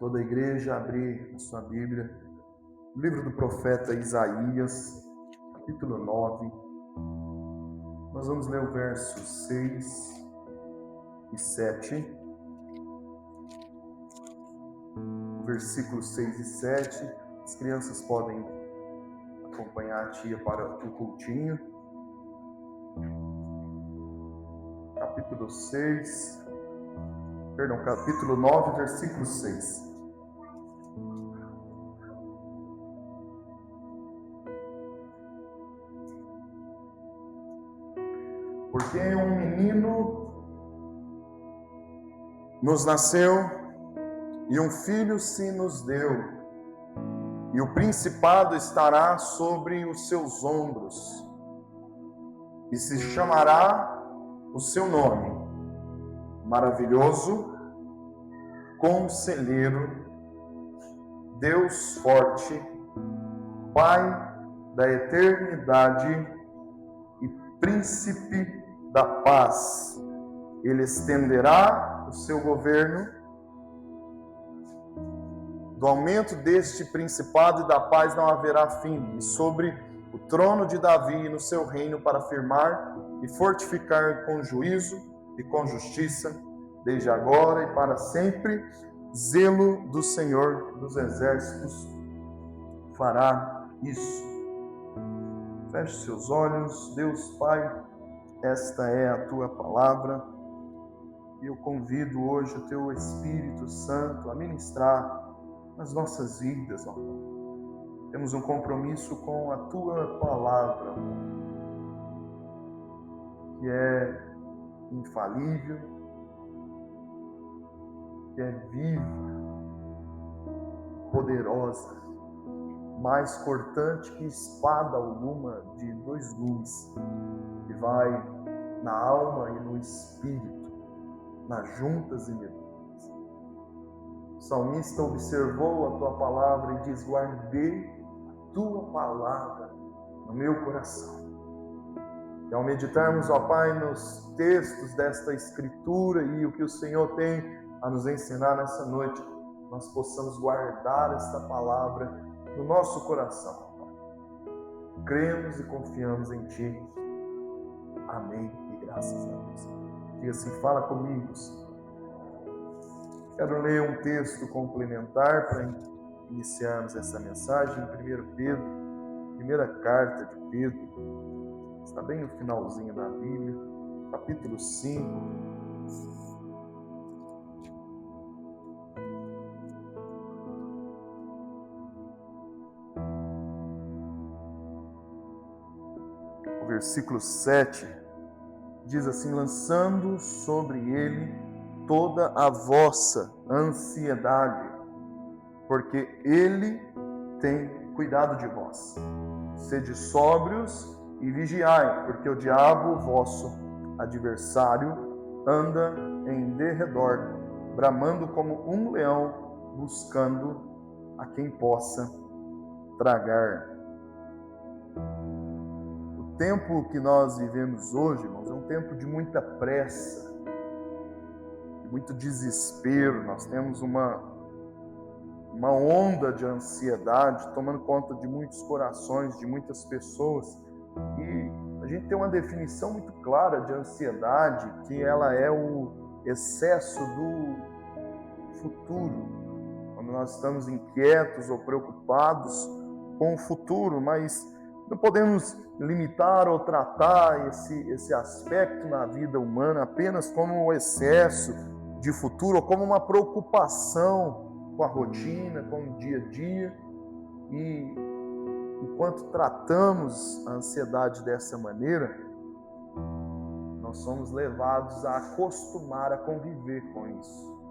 toda a igreja abrir a sua Bíblia, o livro do profeta Isaías, capítulo 9. Nós vamos ler o verso 6 e 7. O versículo 6 e 7. As crianças podem acompanhar a tia para o cultinho. Capítulo 9, versículo 6. Porque um menino nos nasceu e um filho se nos deu, e o principado estará sobre os seus ombros, e se chamará o seu nome, Maravilhoso, Conselheiro, Deus Forte, Pai da Eternidade e Príncipe da Paz. Ele estenderá o seu governo. Do aumento deste principado e da paz não haverá fim, e sobre o trono de Davi e no seu reino, para firmar e fortificar com juízo e com justiça, desde agora e para sempre. Zelo do Senhor dos Exércitos fará isso. Feche seus olhos. Deus Pai, esta é a tua palavra, e eu convido hoje o teu Espírito Santo a ministrar nas nossas vidas, ó. Temos um compromisso com a tua palavra, que é infalível, que é viva, poderosa, mais cortante que espada alguma de dois gumes, que vai na alma e no espírito, nas juntas e medulas. O salmista observou a tua palavra e diz: guardei a tua palavra no meu coração. E ao meditarmos, ó Pai, nos textos desta Escritura e o que o Senhor tem a nos ensinar nessa noite, nós possamos guardar esta palavra no nosso coração, Pai. Cremos e confiamos em Ti. Amém e graças a Deus. Diga assim: fala comigo, Senhor. Quero ler um texto complementar para iniciarmos essa mensagem. 1 Pedro, primeira carta de Pedro, está bem no finalzinho da Bíblia, capítulo 5. O versículo 7 diz assim: lançando sobre ele toda a vossa ansiedade, porque ele tem cuidado de vós. Sede sóbrios e vigiai, porque o diabo, vosso adversário, anda em derredor, bramando como um leão, buscando a quem possa tragar. O tempo que nós vivemos hoje, irmãos, é um tempo de muita pressa, muito desespero. Nós temos uma onda de ansiedade tomando conta de muitos corações, de muitas pessoas. E a gente tem uma definição muito clara de ansiedade, que ela é o excesso do futuro. Quando nós estamos inquietos ou preocupados com o futuro, mas não podemos limitar ou tratar esse aspecto na vida humana apenas como um excesso de futuro, ou como uma preocupação com a rotina, com o dia a dia. E enquanto tratamos a ansiedade dessa maneira, nós somos levados a acostumar a conviver com isso.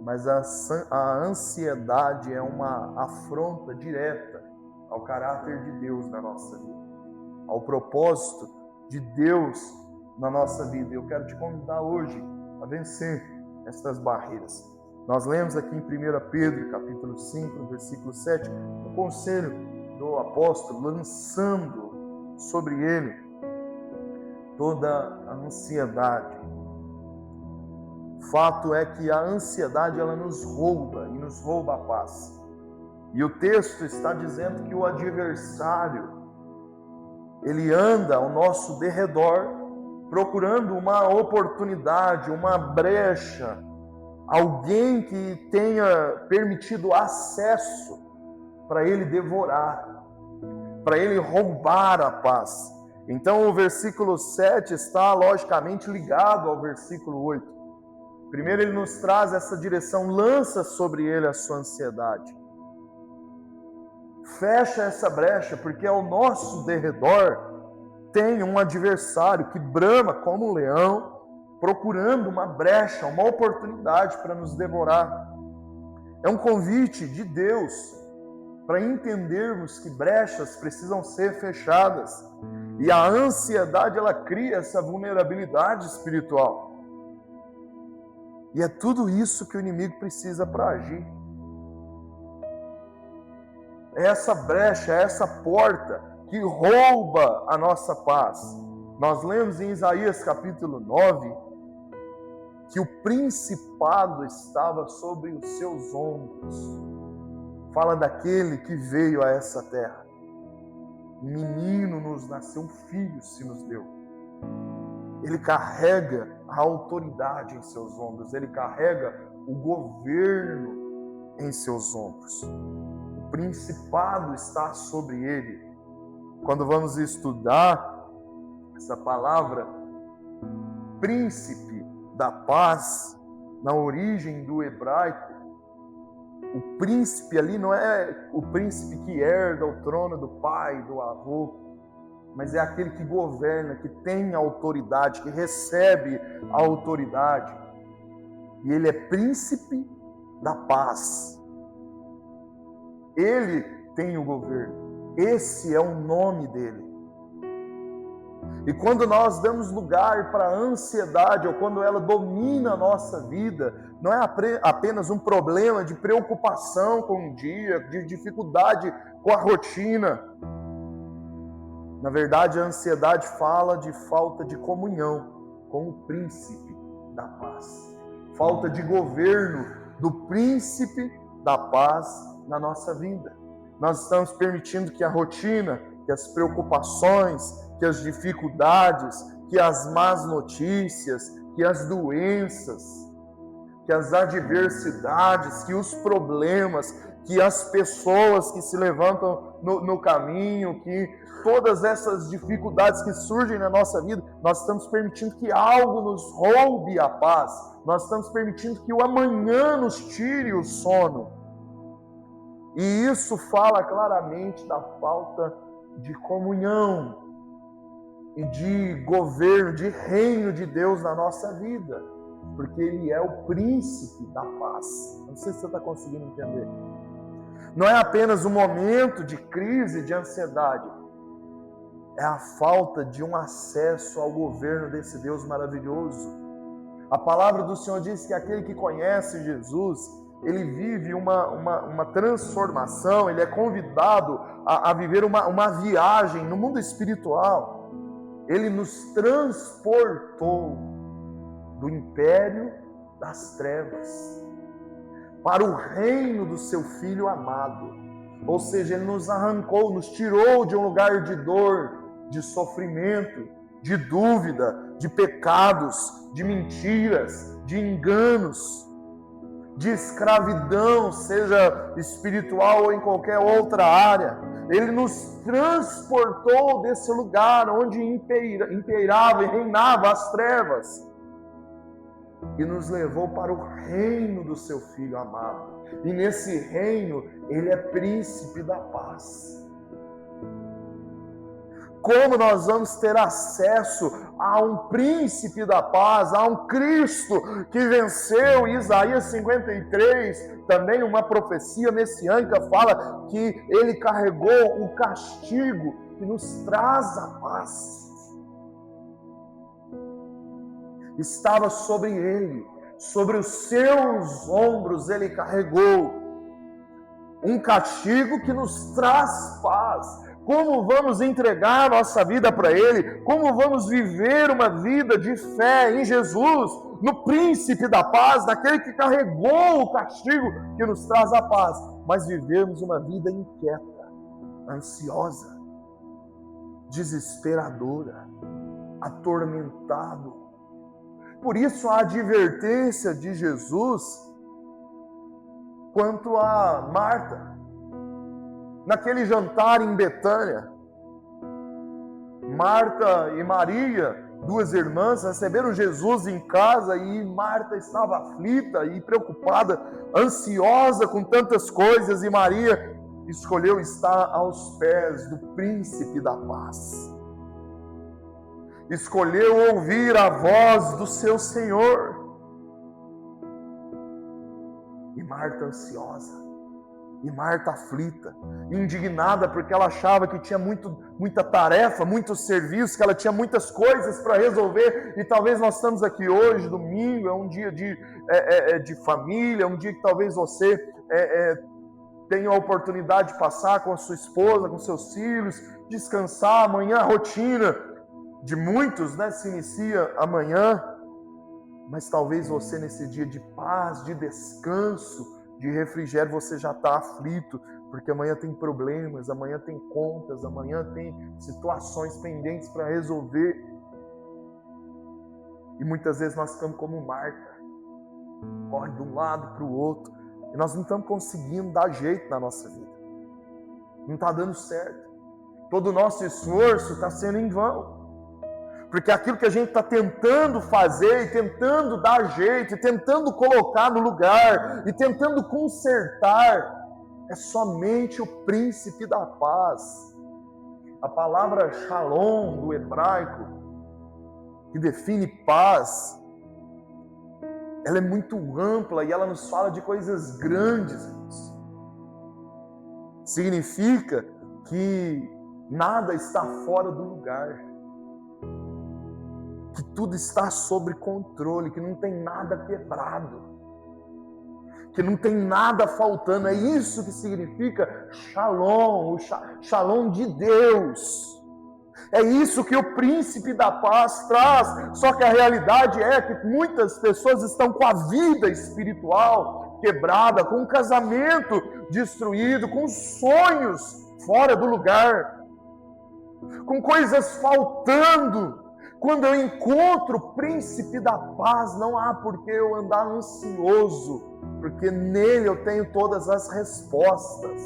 Mas a ansiedade é uma afronta direta ao caráter de Deus na nossa vida, ao propósito de Deus na nossa vida. Eu quero te convidar hoje a vencer estas barreiras. Nós lemos aqui em 1 Pedro, capítulo 5, versículo 7, o conselho do apóstolo, lançando sobre ele toda a ansiedade. Fato é que a ansiedade ela nos rouba e nos rouba a paz. E o texto está dizendo que o adversário, ele anda ao nosso derredor, procurando uma oportunidade, uma brecha, alguém que tenha permitido acesso para ele devorar, para ele roubar a paz. Então o versículo 7 está logicamente ligado ao versículo 8. Primeiro ele nos traz essa direção, lança sobre ele a sua ansiedade. Fecha essa brecha, porque ao nosso derredor tem um adversário que brama como um leão, procurando uma brecha, uma oportunidade para nos devorar. É um convite de Deus para entendermos que brechas precisam ser fechadas. E a ansiedade, ela cria essa vulnerabilidade espiritual. E é tudo isso que o inimigo precisa para agir. É essa brecha, é essa porta que rouba a nossa paz. Nós lemos em Isaías capítulo 9 que o principado estava sobre os seus ombros. Fala daquele que veio a essa terra. Um menino nos nasceu, um filho se nos deu. Ele carrega a autoridade em seus ombros, ele carrega o governo em seus ombros. O principado está sobre ele. Quando vamos estudar essa palavra, príncipe da paz, na origem do hebraico, o príncipe ali não é o príncipe que herda o trono do pai, do avô, mas é aquele que governa, que tem autoridade, que recebe a autoridade. E ele é príncipe da paz. Ele tem o governo. Esse é o nome dele. E quando nós damos lugar para a ansiedade, ou quando ela domina a nossa vida, não é apenas um problema de preocupação com o dia, de dificuldade com a rotina. Na verdade, a ansiedade fala de falta de comunhão com o príncipe da paz. Falta de governo do príncipe da paz na nossa vida. Nós estamos permitindo que a rotina, que as preocupações, que as dificuldades, que as más notícias, que as doenças, que as adversidades, que os problemas, que as pessoas que se levantam no caminho, que todas essas dificuldades que surgem na nossa vida, nós estamos permitindo que algo nos roube a paz. Nós estamos permitindo que o amanhã nos tire o sono. E isso fala claramente da falta de comunhão e de governo, de reino de Deus na nossa vida, porque Ele é o príncipe da paz. Não sei se você está conseguindo entender. Não é apenas um momento de crise, de ansiedade, é a falta de um acesso ao governo desse Deus maravilhoso. A palavra do Senhor diz que aquele que conhece Jesus, ele vive uma transformação, ele é convidado a viver uma viagem no mundo espiritual. Ele nos transportou do império das trevas para o reino do seu Filho amado. Ou seja, ele nos arrancou, nos tirou de um lugar de dor, de sofrimento, de dúvida, de pecados, de mentiras, de enganos, de escravidão, seja espiritual ou em qualquer outra área. Ele nos transportou desse lugar onde imperava e reinava as trevas e nos levou para o reino do seu Filho amado. E nesse reino, ele é príncipe da paz. Como nós vamos ter acesso a um príncipe da paz, a um Cristo que venceu? Isaías 53, também uma profecia messiânica, fala que ele carregou o castigo que nos traz a paz. Estava sobre ele, sobre os seus ombros ele carregou um castigo que nos traz paz. Como vamos entregar nossa vida para Ele? Como vamos viver uma vida de fé em Jesus? no príncipe da paz, naquele que carregou o castigo que nos traz a paz, mas vivemos uma vida inquieta, ansiosa, desesperadora, atormentado. Por isso a advertência de Jesus quanto a Marta, naquele jantar em Betânia. Marta e Maria, duas irmãs, receberam Jesus em casa e Marta estava aflita e preocupada, ansiosa com tantas coisas, e Maria escolheu estar aos pés do príncipe da paz. Escolheu ouvir a voz do seu Senhor. E Marta ansiosa, e Marta aflita, indignada, porque ela achava que tinha muita tarefa, muito serviço, que ela tinha muitas coisas para resolver. E talvez nós estamos aqui hoje, domingo, é um dia de família, é um dia que talvez você tenha a oportunidade de passar com a sua esposa, com seus filhos, descansar. Amanhã a rotina de muitos, se inicia amanhã, mas talvez você nesse dia de paz, de descanso, de refrigério, você já está aflito, porque amanhã tem problemas, amanhã tem contas, amanhã tem situações pendentes para resolver. E muitas vezes nós ficamos como Marta, corre de um lado para o outro, e nós não estamos conseguindo dar jeito na nossa vida, não está dando certo, todo o nosso esforço está sendo em vão. Porque aquilo que a gente está tentando fazer, e tentando dar jeito, e tentando colocar no lugar, e tentando consertar, é somente o príncipe da paz. A palavra shalom do hebraico, que define paz, ela é muito ampla e ela nos fala de coisas grandes. Significa que nada está fora do lugar, que tudo está sob controle, que não tem nada quebrado, que não tem nada faltando. É isso que significa Shalom, o Shalom de Deus. É isso que o príncipe da paz traz. Só que a realidade é que muitas pessoas estão com a vida espiritual quebrada, com o casamento destruído, com sonhos fora do lugar, com coisas faltando. Quando eu encontro o príncipe da paz, não há por que eu andar ansioso, porque nele eu tenho todas as respostas,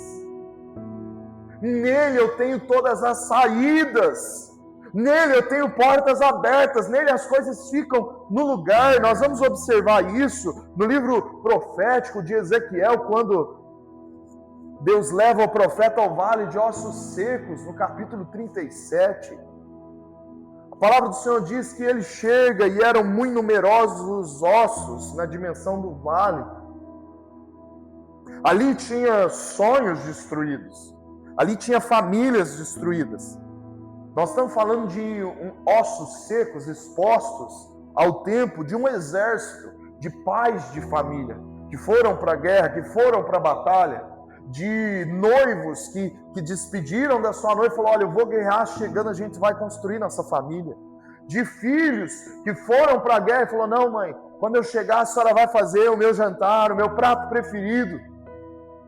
nele eu tenho todas as saídas, nele eu tenho portas abertas, nele as coisas ficam no lugar. Nós vamos observar isso no livro profético de Ezequiel, quando Deus leva o profeta ao vale de ossos secos, no capítulo 37. A palavra do Senhor diz que ele chega e eram muito numerosos os ossos na dimensão do vale. Ali tinha sonhos destruídos, ali tinha famílias destruídas. Nós estamos falando de ossos secos expostos ao tempo de um exército de pais de família que foram para a guerra, que foram para a batalha, de noivos que despediram da sua noiva e falaram: olha, eu vou guerrear, chegando a gente vai construir nossa família. De filhos que foram para a guerra e falaram: não, mãe, quando eu chegar a senhora vai fazer o meu jantar, o meu prato preferido.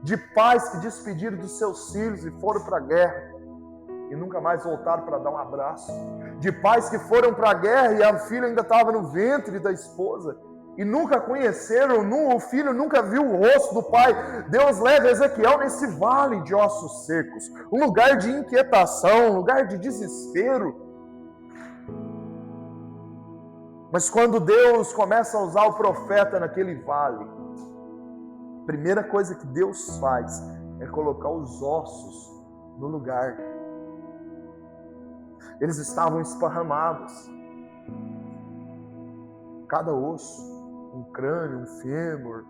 De pais que despediram dos seus filhos e foram para a guerra e nunca mais voltaram para dar um abraço. De pais que foram para a guerra e a filha ainda estava no ventre da esposa e nunca conheceram, o filho nunca viu o rosto do pai. Deus leva Ezequiel nesse vale de ossos secos, um lugar de inquietação, um lugar de desespero. Mas quando Deus começa a usar o profeta naquele vale, a primeira coisa que Deus faz é colocar os ossos no lugar. Eles estavam esparramados, cada osso, um crânio, um fêmur,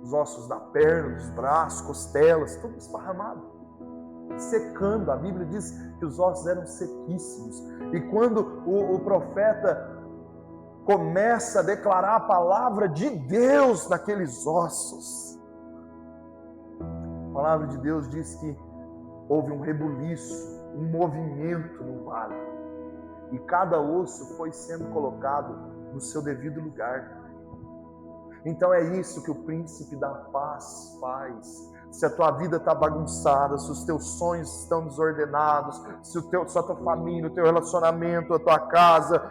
os ossos da perna, dos braços, costelas, tudo esparramado, secando. A Bíblia diz que os ossos eram sequíssimos. E quando o profeta começa a declarar a palavra de Deus naqueles ossos, a palavra de Deus diz que houve um rebuliço, um movimento no vale. e cada osso foi sendo colocado no seu devido lugar. Então é isso que o príncipe da paz faz. Se a tua vida está bagunçada, se os teus sonhos estão desordenados, se a tua família, o teu relacionamento, a tua casa,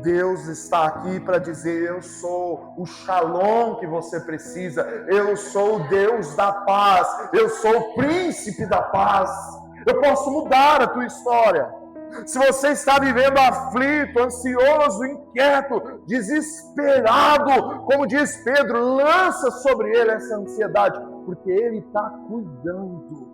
Deus está aqui para dizer: eu sou o Shalom que você precisa, eu sou o Deus da paz, eu sou o príncipe da paz, eu posso mudar a tua história. Se você está vivendo aflito, ansioso, inquieto, desesperado, como diz Pedro, lança sobre ele essa ansiedade, porque ele está cuidando.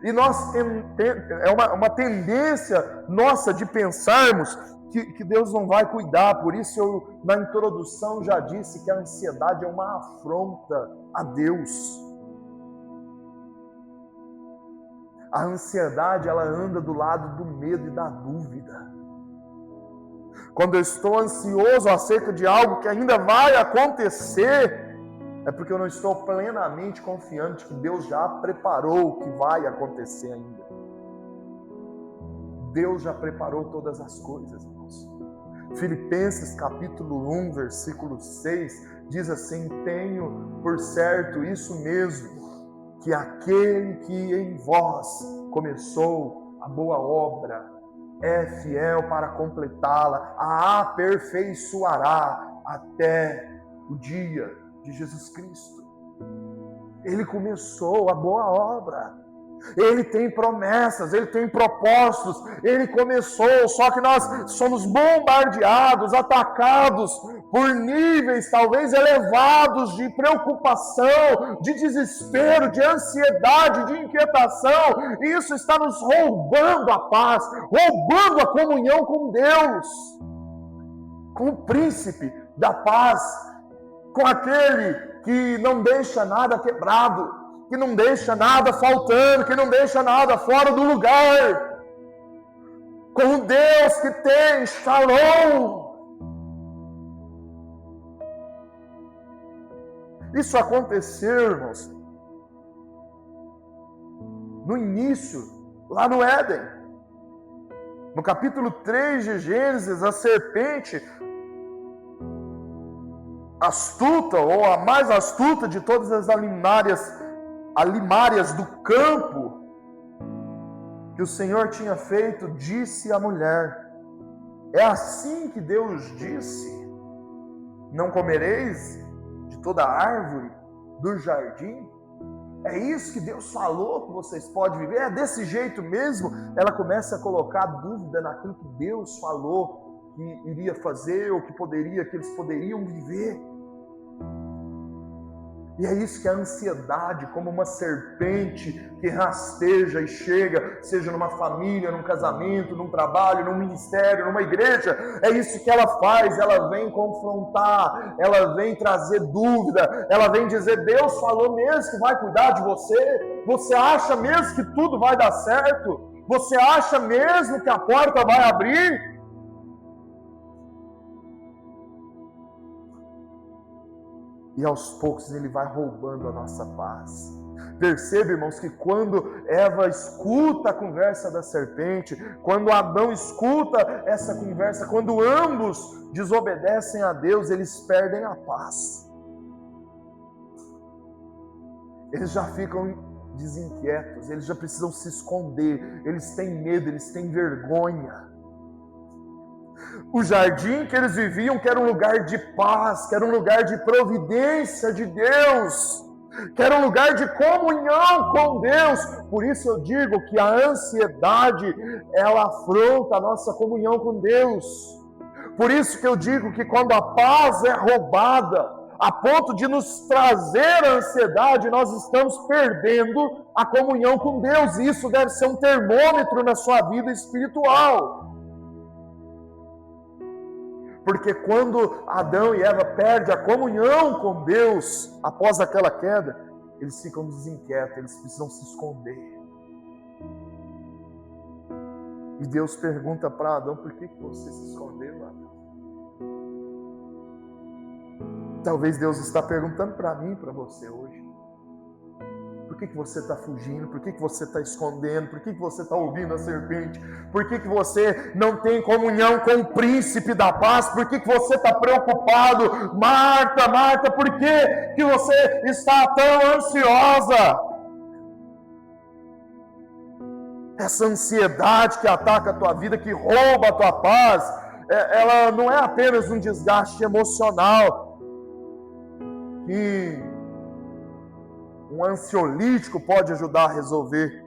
E nós é uma tendência nossa de pensarmos que Deus não vai cuidar. Por isso eu, na introdução, já disse que a ansiedade é uma afronta a Deus. A ansiedade, ela anda do lado do medo e da dúvida. Quando eu estou ansioso acerca de algo que ainda vai acontecer, é porque eu não estou plenamente confiante que Deus já preparou o que vai acontecer ainda. Deus já preparou todas as coisas, irmãos. Filipenses capítulo 1, versículo 6, diz assim: tenho por certo isso mesmo, que aquele que em vós começou a boa obra é fiel para completá-la, a aperfeiçoará até o dia de Jesus Cristo. Ele começou a boa obra. Ele tem promessas, Ele tem propósitos, Ele começou, só que nós somos bombardeados, atacados por níveis talvez elevados de preocupação, de desespero, de ansiedade, de inquietação, e isso está nos roubando a paz, roubando a comunhão com Deus, com o príncipe da paz, com aquele que não deixa nada quebrado, que não deixa nada faltando, que não deixa nada fora do lugar, com Deus que tem Shalom. Isso aconteceu, irmãos, no início, lá no Éden. No capítulo 3 de Gênesis, a serpente astuta, ou a mais astuta de todas as alimárias do campo que o Senhor tinha feito, disse à mulher: é assim que Deus disse: não comereis de toda árvore do jardim? É isso que Deus falou que vocês podem viver? É desse jeito mesmo? Ela começa a colocar dúvida naquilo que Deus falou que iria fazer, ou que eles poderiam viver. E é isso que a ansiedade, como uma serpente que rasteja e chega, seja numa família, num casamento, num trabalho, num ministério, numa igreja, é isso que ela faz. Ela vem confrontar, ela vem trazer dúvida, ela vem dizer: Deus falou mesmo que vai cuidar de você? Você acha mesmo que tudo vai dar certo? Você acha mesmo que a porta vai abrir? E aos poucos ele vai roubando a nossa paz. Perceba, irmãos, que quando Eva escuta a conversa da serpente, quando Adão escuta essa conversa, quando ambos desobedecem a Deus, eles perdem a paz. Eles já ficam desinquietos, eles já precisam se esconder, eles têm medo, eles têm vergonha. O jardim que eles viviam, que era um lugar de paz, que era um lugar de providência de Deus, que era um lugar de comunhão com Deus. Por isso eu digo que a ansiedade, ela afronta a nossa comunhão com Deus. Por isso que eu digo que quando a paz é roubada, a ponto de nos trazer a ansiedade, nós estamos perdendo a comunhão com Deus. E isso deve ser um termômetro na sua vida espiritual. Porque quando Adão e Eva perdem a comunhão com Deus, após aquela queda, eles ficam desinquietos, eles precisam se esconder. E Deus pergunta para Adão: por que você se escondeu, Adão? Talvez Deus está perguntando para mim e para você hoje: Por que você está fugindo? Por que você está escondendo? Por que você está ouvindo a serpente? Por que você não tem comunhão com o príncipe da paz? Por que você está preocupado? Marta, Marta, por que você está tão ansiosa? Essa ansiedade que ataca a tua vida, que rouba a tua paz, ela não é apenas um desgaste emocional, que um ansiolítico pode ajudar a resolver.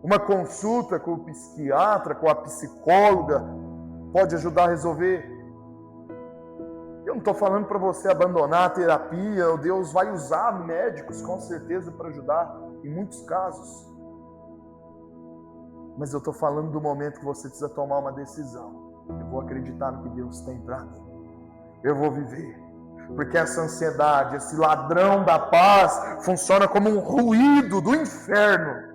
Uma consulta com o psiquiatra, com a psicóloga, pode ajudar a resolver. Eu não estou falando para você abandonar a terapia. Deus vai usar médicos com certeza para ajudar em muitos casos. Mas eu estou falando do momento que você precisa tomar uma decisão. Eu vou acreditar no que Deus tem para mim. Eu vou viver. Porque essa ansiedade, esse ladrão da paz, funciona como um ruído do inferno,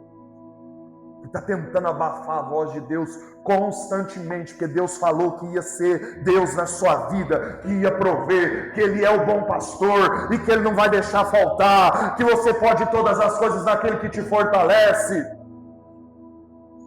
que está tentando abafar a voz de Deus constantemente, porque Deus falou que ia ser Deus na sua vida, que ia prover, que Ele é o bom pastor e que Ele não vai deixar faltar, que você pode todas as coisas naquele que te fortalece.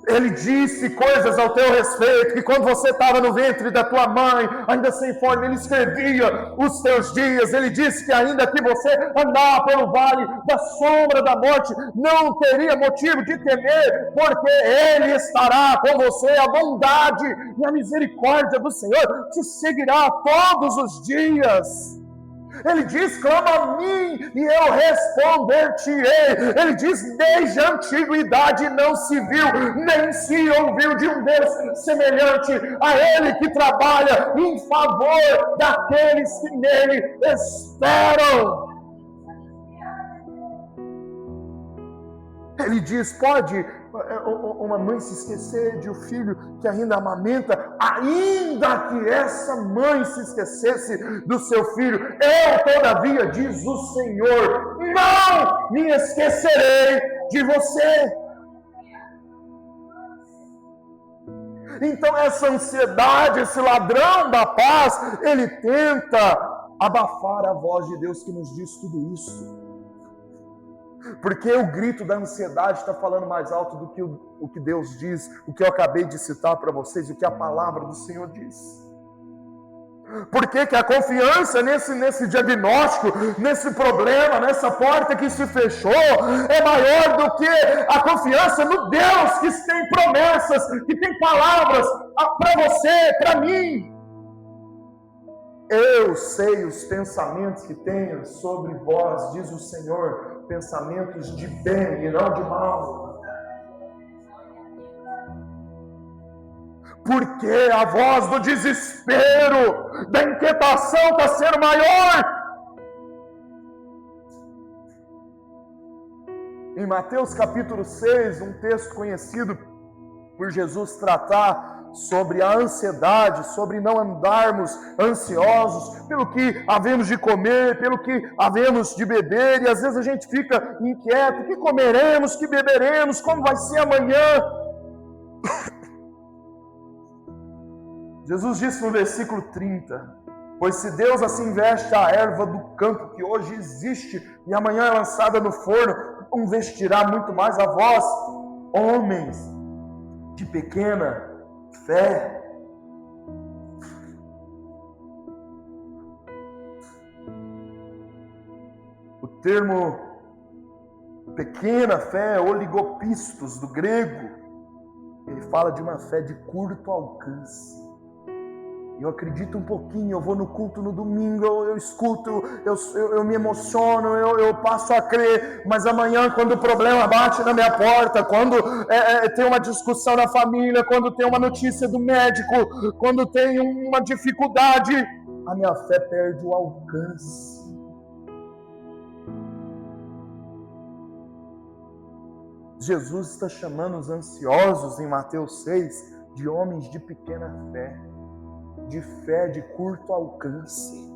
Ele disse coisas ao teu respeito, que quando você estava no ventre da tua mãe, ainda sem forma, Ele escrevia os teus dias. Ele disse que ainda que você andar pelo vale da sombra da morte, não teria motivo de temer, porque Ele estará com você. A bondade e a misericórdia do Senhor te seguirá todos os dias. Ele diz, clama a mim e eu responder-te-ei. Ele diz, desde a antiguidade não se viu, nem se ouviu de um Deus semelhante a Ele, que trabalha em favor daqueles que nele esperam. Ele diz, pode uma mãe se esquecer de um filho que ainda amamenta, ainda que essa mãe se esquecesse do seu filho, eu todavia, diz o Senhor, não me esquecerei de você. Então essa ansiedade, esse ladrão da paz, ele tenta abafar a voz de Deus que nos diz tudo isso. Porque o grito da ansiedade está falando mais alto do que o que Deus diz, o que eu acabei de citar para vocês, o que a palavra do Senhor diz. Por que a confiança nesse diagnóstico, nesse problema, nessa porta que se fechou, é maior do que a confiança no Deus que tem promessas, que tem palavras para você, para mim. Eu sei os pensamentos que tenho sobre vós, diz o Senhor, pensamentos de bem e não de mal. Porque a voz do desespero, da inquietação está sendo maior. Em Mateus capítulo 6, um texto conhecido por Jesus tratar sobre a ansiedade, sobre não andarmos ansiosos pelo que havemos de comer, pelo que havemos de beber, e às vezes a gente fica inquieto, o que comeremos, o que beberemos, como vai ser amanhã? Jesus disse no versículo 30, pois se Deus assim veste a erva do campo que hoje existe e amanhã é lançada no forno, não vestirá muito mais a vós, homens de pequena fé. O termo pequena fé, oligopistos, do grego, ele fala de uma fé de curto alcance. Eu acredito um pouquinho, eu vou no culto no domingo, eu escuto, eu me emociono, eu passo a crer, mas amanhã quando o problema bate na minha porta, quando tem uma discussão na família, quando tem uma notícia do médico, quando tem uma dificuldade, a minha fé perde o alcance. Jesus está chamando os ansiosos em Mateus 6 de homens de pequena fé, de fé de curto alcance.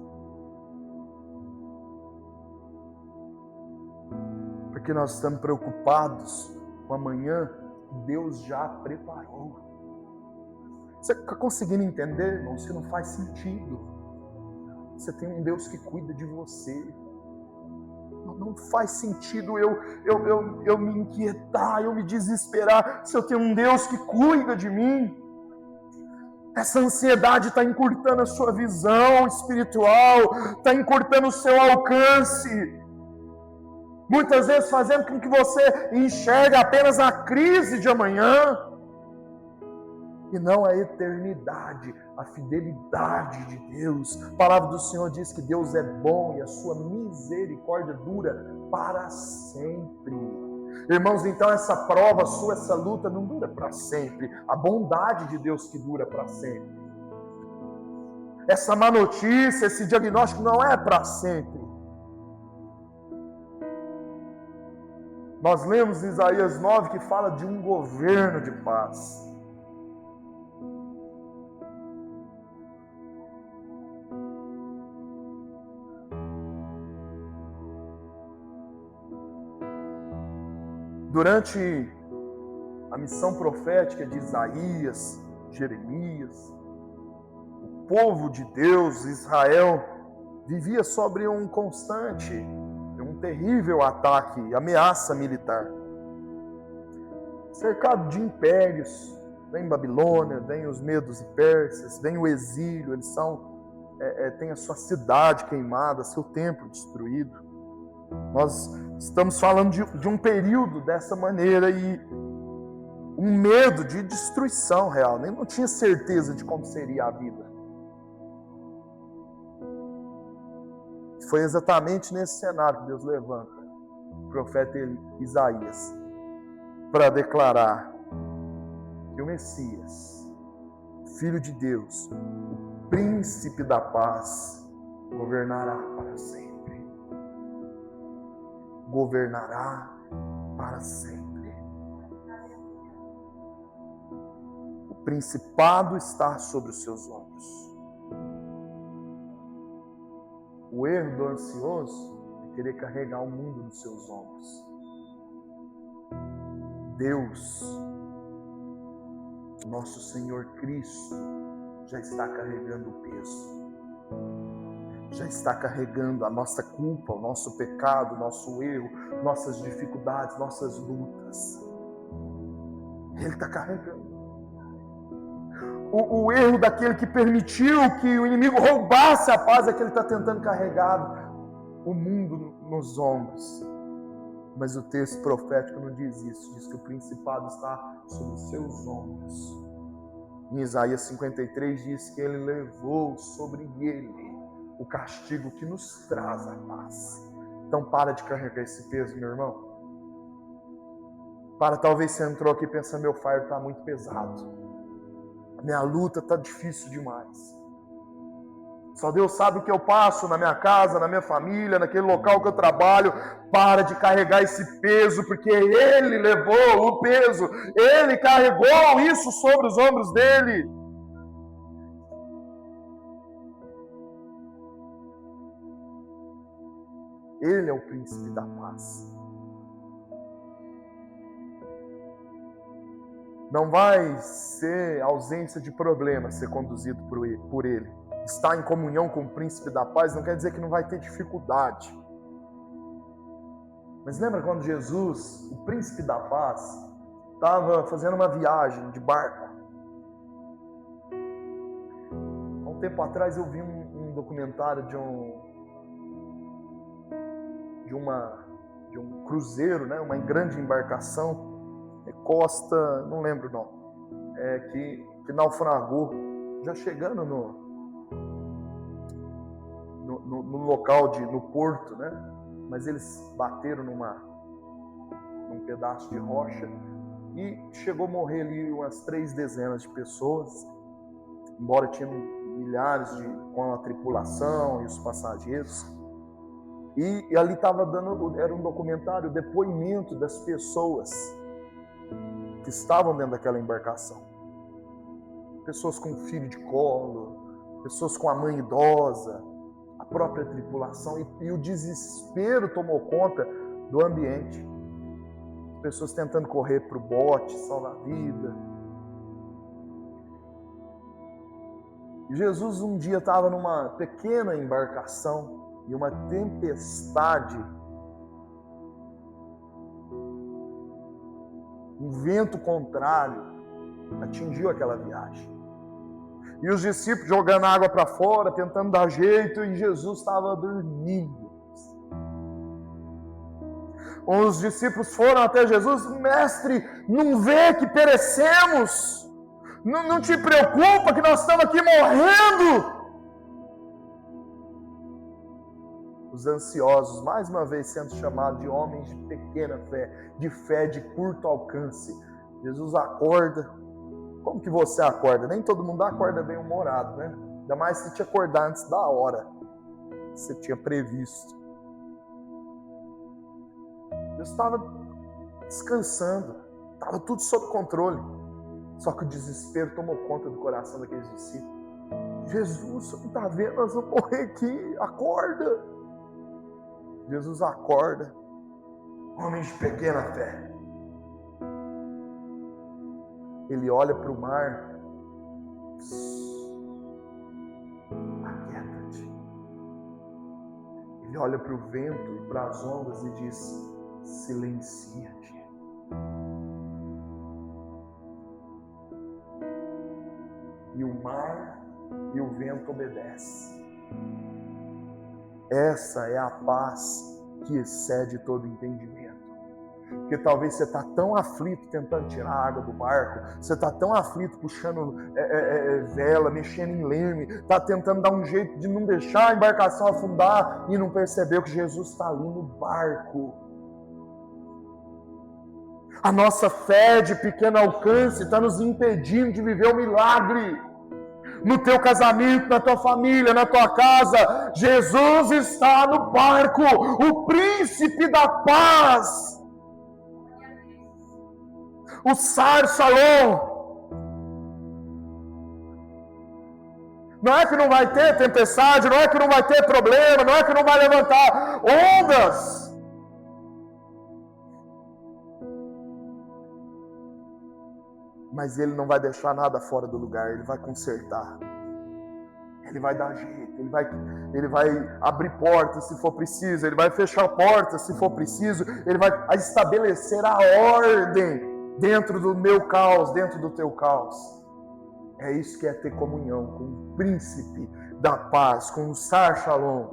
Porque nós estamos preocupados com amanhã que Deus já preparou. Você está conseguindo entender, irmão? Isso não faz sentido. Você tem um Deus que cuida de você. não faz sentido eu me inquietar, eu me desesperar, se eu tenho um Deus que cuida de mim. Essa ansiedade está encurtando a sua visão espiritual, está encurtando o seu alcance. Muitas vezes fazendo com que você enxergue apenas a crise de amanhã, e não a eternidade, a fidelidade de Deus. A palavra do Senhor diz que Deus é bom e a sua misericórdia dura para sempre. Irmãos, então essa prova sua, essa luta não dura para sempre. A bondade de Deus que dura para sempre. Essa má notícia, esse diagnóstico não é para sempre. Nós lemos em Isaías 9 que fala de um governo de paz. Durante a missão profética de Isaías, Jeremias, o povo de Deus, Israel, vivia sobre um constante, um terrível ataque, ameaça militar. Cercado de impérios, vem Babilônia, vem os Medos e Persas, vem o exílio, eles têm a sua cidade queimada, seu templo destruído. Nós estamos falando de um período dessa maneira e um medo de destruição real. Nem não tinha certeza de como seria a vida. Foi exatamente nesse cenário que Deus levanta o profeta Isaías para declarar que o Messias, Filho de Deus, o Príncipe da Paz, governará para sempre. Governará para sempre. O principado está sobre os seus ombros. O erro do ansioso é querer carregar o mundo nos seus ombros. Deus, nosso Senhor Cristo, já está carregando o peso. Já está carregando a nossa culpa, o nosso pecado, o nosso erro, nossas dificuldades, nossas lutas. Ele está carregando. O erro daquele que permitiu que o inimigo roubasse a paz é que ele está tentando carregar o mundo nos ombros. Mas o texto profético não diz isso, diz que o principado está sobre os seus ombros. Em Isaías 53 diz que ele levou sobre ele o castigo que nos traz a paz. Então para de carregar esse peso, meu irmão. Talvez você entrou aqui pensando, meu fardo está muito pesado. A minha luta está difícil demais. Só Deus sabe o que eu passo na minha casa, na minha família, naquele local que eu trabalho. Para de carregar esse peso, porque Ele levou o peso. Ele carregou isso sobre os ombros dele. Ele é o príncipe da paz. Não vai ser ausência de problemas ser conduzido por ele. Estar em comunhão com o príncipe da paz não quer dizer que não vai ter dificuldade. Mas lembra quando Jesus, o príncipe da paz, estava fazendo uma viagem de barco? Há um tempo atrás eu vi um documentário de um cruzeiro, né? Uma grande embarcação, Costa, não lembro o nome, que naufragou, já chegando no local, no porto, né? Mas eles bateram num pedaço de rocha e chegou a morrer ali umas 3 dezenas de pessoas, embora tinham milhares com a tripulação e os passageiros. E ali estava era um documentário, o depoimento das pessoas que estavam dentro daquela embarcação. Pessoas com filho de colo, pessoas com a mãe idosa, a própria tripulação, e o desespero tomou conta do ambiente. Pessoas tentando correr para o bote, salvar a vida. E Jesus um dia estava numa pequena embarcação e uma tempestade um vento contrário atingiu aquela viagem. E os discípulos jogando água para fora, tentando dar jeito, e Jesus estava dormindo. Os discípulos foram até Jesus: mestre, não vê que perecemos? Não te preocupa que nós estamos aqui morrendo? Os ansiosos, mais uma vez sendo chamados de homens de pequena fé de curto alcance. Jesus acorda. Como que você acorda? Nem todo mundo acorda bem humorado, né? Ainda mais se te acordar antes da hora que você tinha previsto. Jesus estava descansando, estava tudo sob controle. Só que o desespero tomou conta do coração daqueles discípulos. Jesus, você não está vendo? Nós vamos morrer aqui, acorda! Jesus acorda, homens de pequena fé. Ele olha para o mar, aquieta-te. Ele olha para o vento e para as ondas e diz: silencia-te. E o mar e o vento obedecem. Essa é a paz que excede todo entendimento. Porque talvez você está tão aflito tentando tirar a água do barco, você está tão aflito puxando vela, mexendo em leme, está tentando dar um jeito de não deixar a embarcação afundar e não percebeu que Jesus está ali no barco. A nossa fé de pequeno alcance está nos impedindo de viver o milagre. No teu casamento, na tua família, na tua casa, Jesus está no barco, o príncipe da paz. O Sar Shalom. Não é que não vai ter tempestade, não é que não vai ter problema, não é que não vai levantar ondas. Mas Ele não vai deixar nada fora do lugar, Ele vai consertar. Ele vai dar jeito, Ele vai abrir portas se for preciso, Ele vai fechar portas se for preciso, Ele vai estabelecer a ordem dentro do meu caos, dentro do teu caos. É isso que é ter comunhão com o príncipe da paz, com o Sar Shalom.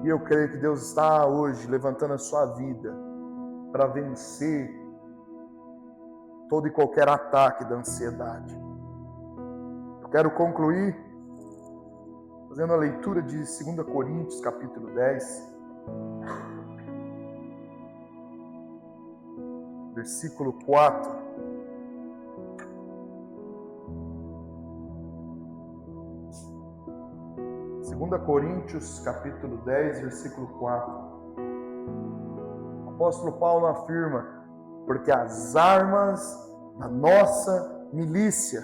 E eu creio que Deus está hoje levantando a sua vida para vencer todo e qualquer ataque da ansiedade. Eu quero concluir fazendo a leitura de 2 Coríntios, capítulo 10, versículo 4. Segunda Coríntios, capítulo 10, versículo 4. O apóstolo Paulo afirma: porque as armas da nossa milícia,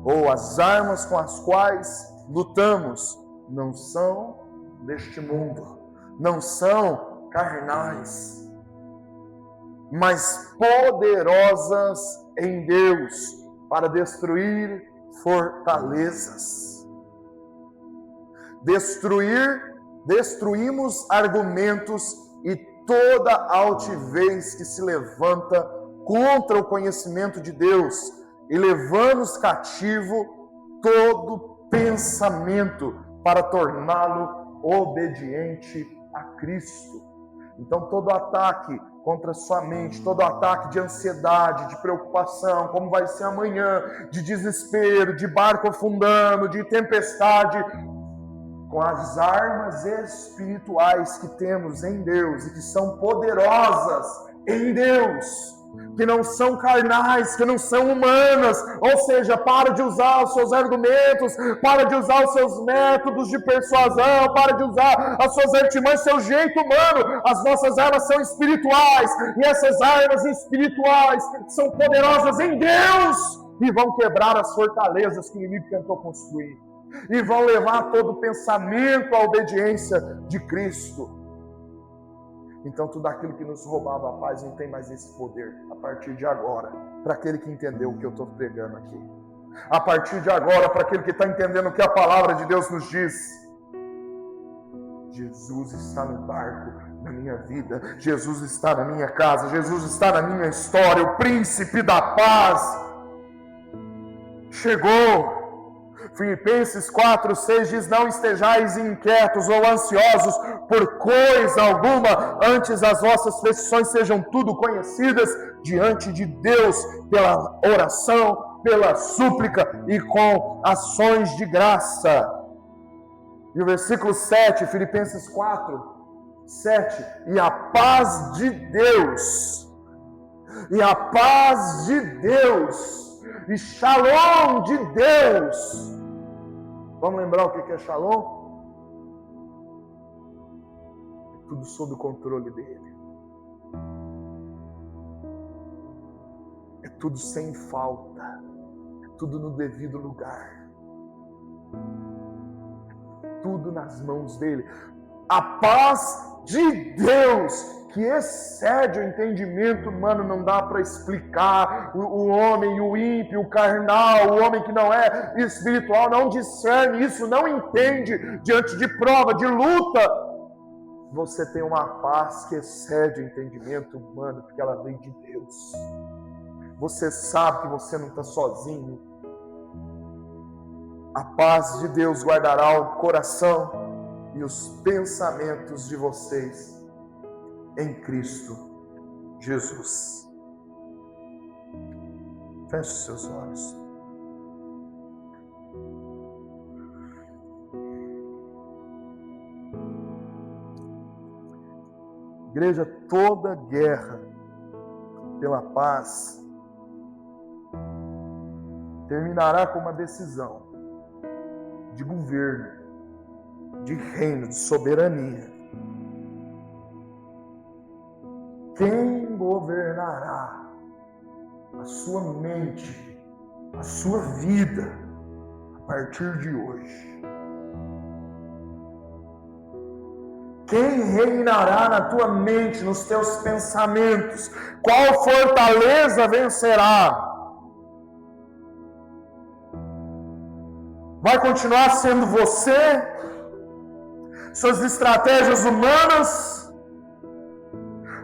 ou as armas com as quais lutamos, não são deste mundo, não são carnais, mas poderosas em Deus para destruir fortalezas. Destruímos argumentos e toda altivez que se levanta contra o conhecimento de Deus, e levamos cativo todo pensamento para torná-lo obediente a Cristo. Então todo ataque contra a sua mente, todo ataque de ansiedade, de preocupação, como vai ser amanhã, de desespero, de barco afundando, de tempestade, com as armas espirituais que temos em Deus e que são poderosas em Deus, que não são carnais, que não são humanas, ou seja, para de usar os seus argumentos, para de usar os seus métodos de persuasão, para de usar as suas artimanhas, seu jeito humano. As nossas armas são espirituais, e essas armas espirituais são poderosas em Deus, e vão quebrar as fortalezas que o inimigo tentou construir, e vão levar todo o pensamento à obediência de Cristo. Então tudo aquilo que nos roubava a paz não tem mais esse poder a partir de agora, para aquele que entendeu o que eu estou pregando aqui. A partir de agora, para aquele que está entendendo o que a palavra de Deus nos diz. Jesus está no barco, na minha vida, Jesus está na minha casa, Jesus está na minha história, o príncipe da paz chegou. Filipenses 4:6 diz: não estejais inquietos ou ansiosos por coisa alguma, antes as vossas petições sejam tudo conhecidas diante de Deus, pela oração, pela súplica e com ações de graça. E o versículo 7, Filipenses 4:7, e a paz de Deus, e shalom de Deus. Vamos lembrar o que é shalom? É tudo sob o controle dele. É tudo sem falta. É tudo no devido lugar. Tudo nas mãos dele. A paz de Deus, que excede o entendimento humano, não dá para explicar. O homem, o ímpio, o carnal, o homem que não é espiritual, não discerne isso, não entende diante de prova, de luta. Você tem uma paz que excede o entendimento humano, porque ela vem de Deus. Você sabe que você não está sozinho. A paz de Deus guardará o coração e os pensamentos de vocês em Cristo Jesus. Feche seus olhos. Igreja, toda guerra pela paz terminará com uma decisão de governo, de reino, de soberania. Quem governará a sua mente, a sua vida a partir de hoje? Quem reinará na tua mente, nos teus pensamentos? Qual fortaleza vencerá? Vai continuar sendo você? Suas estratégias humanas?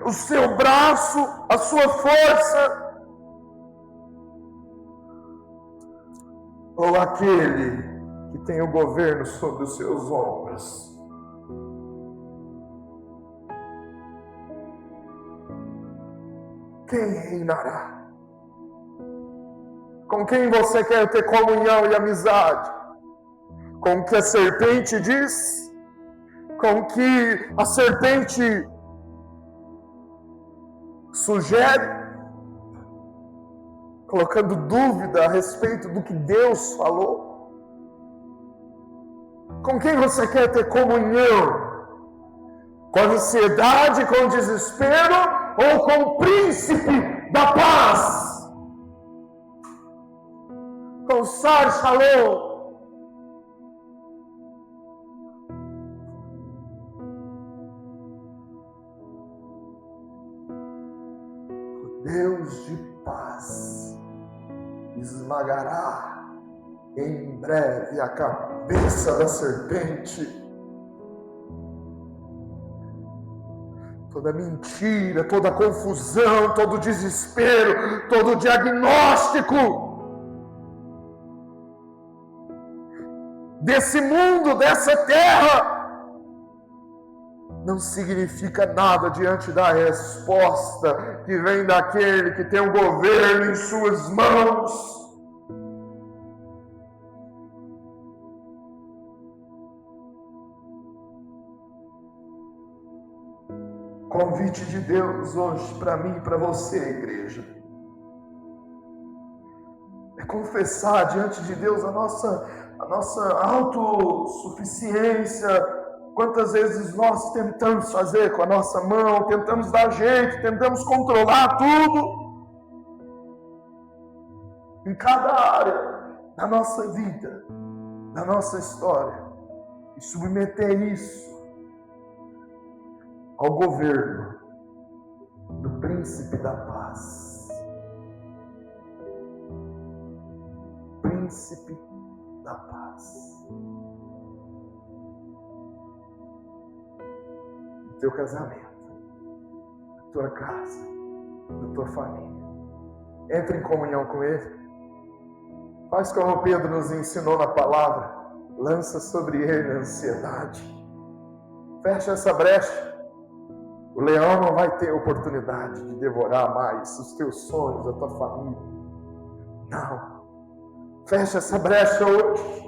O seu braço? A sua força? Ou aquele que tem o governo sobre os seus ombros? Quem reinará? Com quem você quer ter comunhão e amizade? Com o que a serpente diz? Com o que a serpente sugere? Colocando dúvida a respeito do que Deus falou? Com quem você quer ter comunhão? Com a ansiedade, com o desespero ou com o príncipe da paz? Com o Sar Shalom? O Deus de paz esmagará em breve a cabeça da serpente. Toda mentira, toda confusão, todo desespero, todo diagnóstico desse mundo, dessa terra, não significa nada diante da resposta que vem daquele que tem o governo em suas mãos. Convite de Deus hoje para mim e para você, igreja, é confessar diante de Deus a nossa autossuficiência. Quantas vezes nós tentamos fazer com a nossa mão, tentamos dar jeito, tentamos controlar tudo em cada área da nossa vida, da nossa história, e submeter isso ao governo do príncipe da paz. Príncipe da paz. teu casamento, da tua casa, da tua família. Entre em comunhão com Ele. Faz como Pedro nos ensinou na palavra. Lança sobre Ele a ansiedade. Fecha essa brecha. O leão não vai ter oportunidade de devorar mais os teus sonhos, a tua família. Não. Fecha essa brecha hoje.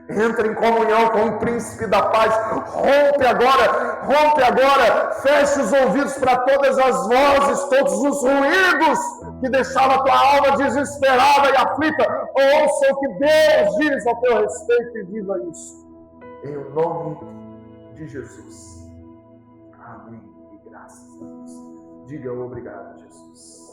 Entra em comunhão com o príncipe da paz. Rompe agora. Feche os ouvidos para todas as vozes, todos os ruídos que deixavam a tua alma desesperada e aflita. Ouça o que Deus diz a teu respeito e viva isso. Em o nome de Jesus. Amém. E graças a Deus. Diga obrigado, Jesus.